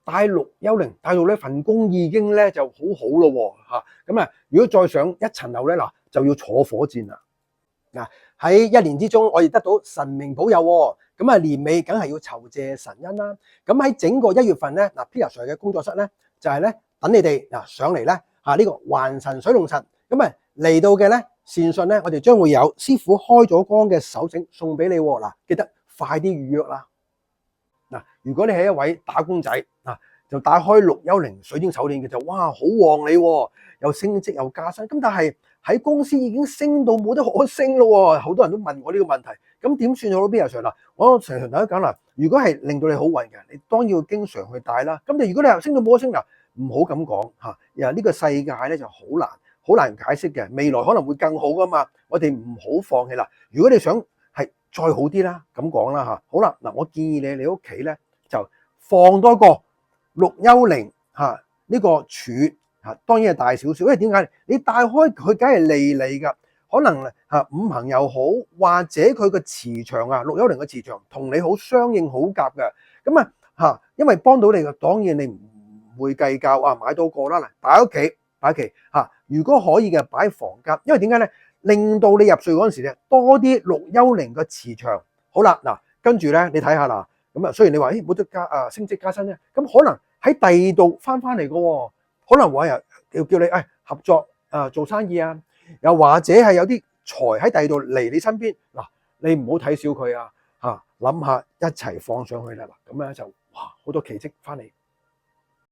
帶6幽靈帶到呢份工已經咧就好好咯喎。咁啊，如果再上一層樓咧，嗱就要坐火箭啦。嗱，喺一年之中，我哋得到神明保佑喎。咁啊，年尾梗係要酬謝神恩啦。咁喺整個1月份咧，嗱 Peter Sir 嘅工作室咧就係咧等你哋嗱上嚟咧呢個還神水龍神。咁啊嚟到嘅咧善信咧，我哋將會有師傅開咗光嘅手繩送俾你喎。嗱，記得快啲預約啦。嗱，如果你係一位打工仔就打開6幽靈水晶手鏈嘅就哇好旺你喎，又升職又加薪。咁但係喺公司已經升到冇得可升咯喎，好多人都問我呢個問題。咁點算好咧？邊日上嗱？我常常同大家講啦，如果係令到你好運嘅，你當然要經常去帶啦。咁如果你又升到冇得升嗱，唔好咁講嚇。呢個世界咧就好難解釋嘅，未來可能會更好噶嘛。我哋唔好放棄啦。如果你想係再好啲啦，咁講啦嚇。好啦，嗱，我建議你屋企咧就放多個6幽靈呢個柱當然係大少少，因為點解？你帶開佢梗係利你㗎，可能五行又好，或者佢個磁場6幽靈嘅磁場同你好相應好夾嘅。咁因為幫到你嘅，當然你唔會計較買多個啦。嗱，擺喺屋企如果可以嘅擺喺房間，因為點解咧？令到你入睡嗰陣時咧多啲6幽靈嘅磁場。好啦，嗱跟住咧你睇下啦。咁雖然你話冇得升職加薪咧，咁可能喺第二度翻嚟嘅喎，可能話又叫你合作做生意啊，又或者係有啲財喺第二度嚟你身邊。嗱，你唔好睇小佢諗下一齊放上去啦。嗱，咁咧就哇好多奇蹟翻嚟。